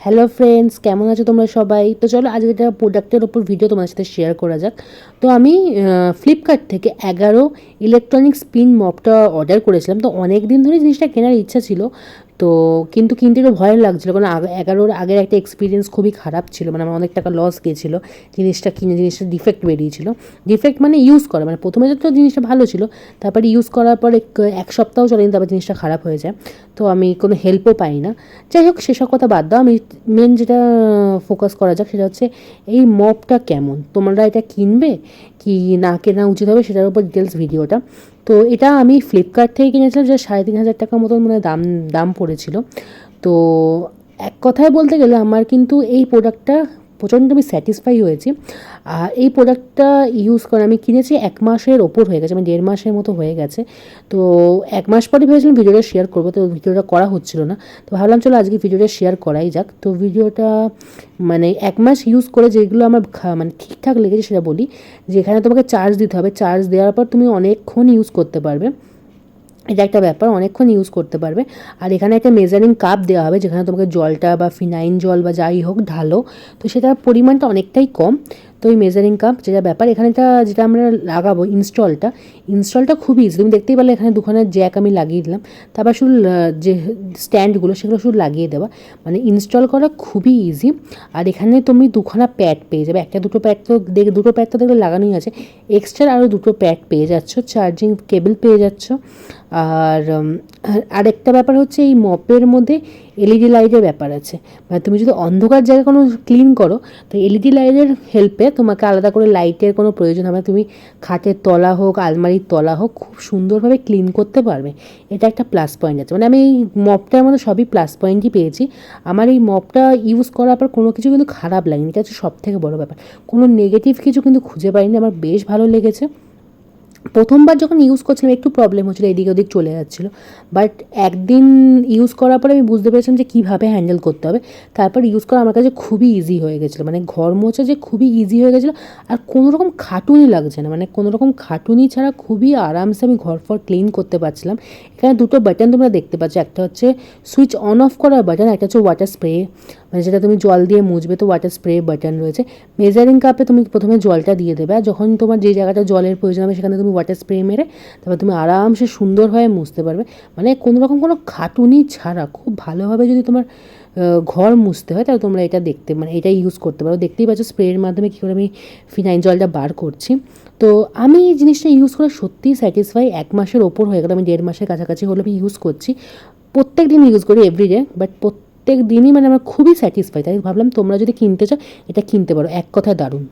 Hello friends, কেমন আছো তোমরা সবাই? তো চলো আজকে একটা প্রোডাক্টের ওপর ভিডিও তোমাদের সাথে শেয়ার করা যাক। তো আমি ফ্লিপকার্ট থেকে 11 ইলেকট্রনিক স্পিন মপটা অর্ডার করেছিলাম। তো অনেক দিন ধরে জিনিসটা কেনার ইচ্ছা ছিল, তো কিন্তু কিনতে একটু ভয় লাগছিলো, কারণ 11-র আগের একটা এক্সপিরিয়েন্স খুবই খারাপ ছিল। মানে আমার অনেক টাকা লস গিয়েছিলো জিনিসটা কিনে। জিনিসটা ডিফেক্ট বেরিয়েছিল। ডিফেক্ট মানে ইউজ করা, মানে প্রথমে তো জিনিসটা ভালো ছিল, তারপরে ইউজ করার পর এক সপ্তাহ চলেনি, তারপর জিনিসটা খারাপ হয়ে যায়। তো আমি কোনো হেল্পও পাই না। যাই হোক, সেসব কথা বাদ দাও। আমি মেন যেটা ফোকাস করা যাক সেটা হচ্ছে এই মপটা কেমন, তোমরা এটা কিনবে কি না কেনা উচিত হবে সেটার উপর ডিটেলস ভিডিওটা। তো এটা আমি ফ্লিপকার্ট থেকে কিনেছিলাম, যেটা 3,500 টাকার মতন মানে দাম পড়েছিল। তো এক কথায় বলতে গেলে আমার কিন্তু এই প্রোডাক্টটা প্রচণ্ড আমি স্যাটিসফাই হয়েছি। আর এই প্রোডাক্টটা ইউজ করে আমি কিনেছি 1 মাসের ওপর হয়ে গেছে, মানে 1.5 মাসের মতো হয়ে গেছে। তো 1 মাস পরে ভেবেছিলাম ভিডিওটা শেয়ার করবো, তো ভিডিওটা করা হচ্ছিল না। তো ভাবলাম চলো আজকে ভিডিওটা শেয়ার করাই যাক। তো ভিডিওটা মানে 1 মাস ইউজ করে যেগুলো আমার মানে ঠিকঠাক লেগেছে সেটা বলি। যেখানে তোমাকে চার্জ দিতে হবে, চার্জ দেওয়ার পর তুমি অনেকক্ষণ ইউজ করতে পারবে, এটা একটা ব্যাপার, অনেকক্ষণ ইউজ করতে পারবে। আর এখানে একটা মেজারিং কাপ দেওয়া হবে, যেখানে তোমাকে জলটা বা ফিনাইন জল বা যাই হোক ঢালো, তো সেটার পরিমাণটা অনেকটাই কম। তো ওই মেজারিং কাপ যেটা ব্যাপার, এখানেটা যেটা আমরা লাগাবো ইনস্টলটা খুবই ইজি। তুমি দেখতেই পারলে এখানে দুখানের জ্যাক আমি লাগিয়ে দিলাম, তারপর শুধু যে স্ট্যান্ডগুলো সেগুলো শুধু লাগিয়ে দেওয়া, মানে ইনস্টল করা খুবই ইজি। আর এখানে তুমি দুখানা প্যাড পেয়ে যাবে, দুটো প্যাড তো দেখলে লাগানোই আছে, এক্সট্রা আরও দুটো প্যাড পেয়ে যাচ্ছ, চার্জিং কেবল পেয়ে যাচ্ছ। আর আরেকটা ব্যাপার হচ্ছে এই মপের মধ্যে এলইডি লাইটের ব্যাপার আছে। মানে তুমি যদি অন্ধকার জায়গায় কোনো ক্লিন করো, তো এলইডি লাইটের হেল্পে তোমাকে আলাদা করে লাইটের কোনো প্রয়োজন হবে না। তুমি খাটের তলা হোক, আলমারির তলা হোক, খুব সুন্দরভাবে ক্লিন করতে পারবে। এটা একটা প্লাস পয়েন্ট আছে। মানে আমি এই মপটার মধ্যে সবই প্লাস পয়েন্টই পেয়েছি। আমার এই মপটা ইউজ করার পর কোনো কিছু কিন্তু খারাপ লাগেনি, এটা হচ্ছে সবথেকে বড় ব্যাপার। কোনো নেগেটিভ কিছু কিন্তু খুঁজে পাইনি, আমার বেশ ভালো লেগেছে। প্রথমবার যখন ইউজ করছিলাম একটু প্রবলেম হচ্ছিলো, এদিক ওদিক চলে যাচ্ছিলো, বাট একদিন ইউজ করার পরে আমি বুঝতে পেরেছিলাম যে কীভাবে হ্যান্ডেল করতে হবে। তারপর ইউজ করা আমার কাছে খুবই ইজি হয়ে গেছিলো, মানে ঘর মোছা যে খুবই ইজি হয়ে গেছিলো। আর কোনো রকম খাটুনি লাগছে না, মানে কোনো রকম খাটুনি ছাড়া খুবই আরামসে আমি ঘর ফর ক্লিন করতে পারছিলাম। এখানে দুটো বাটন তোমরা দেখতে পাচ্ছ, একটা হচ্ছে সুইচ অন অফ করার বাটন, একটা হচ্ছে ওয়াটার স্প্রে, মানে যেটা তুমি জল দিয়ে মুছবে, তো ওয়াটার স্প্রে বাটন রয়েছে। মেজারিং কাপে তুমি প্রথমে জলটা দিয়ে দেবে, আর যখন তোমার যে জায়গাটা জলের প্রয়োজন হবে সেখানে তুমি ওয়াটার স্প্রে মেরে তারপর তুমি আরামসে সুন্দরভাবে মুছতে পারবে। মানে কোনো রকম কোনো খাটুনি ছাড়া খুব ভালোভাবে যদি তোমার ঘর মুছতে হয়, তাহলে তোমরা এটা মানে এটা ইউজ করতে পারো। দেখতেই পাচ্ছ স্প্রের মাধ্যমে কী করে আমি ফিনাইল জলটা বার করছি। তো আমি এই জিনিসটা ইউজ করে সত্যিই স্যাটিসফাই। 1 মাসের ওপর হয়ে গেল, আমি 1.5 মাসের কাছাকাছি হলো আমি ইউজ করছি। প্রত্যেক দিন ইউজ করি, এভরিডে, বাট প্রত্যেক দিনই মানে আমার খুবই স্যাটিসফাই। তাই ভাবলাম তোমরা যদি কিনতে চাও এটা কিনতে পারো, এক কথায় দারুণ।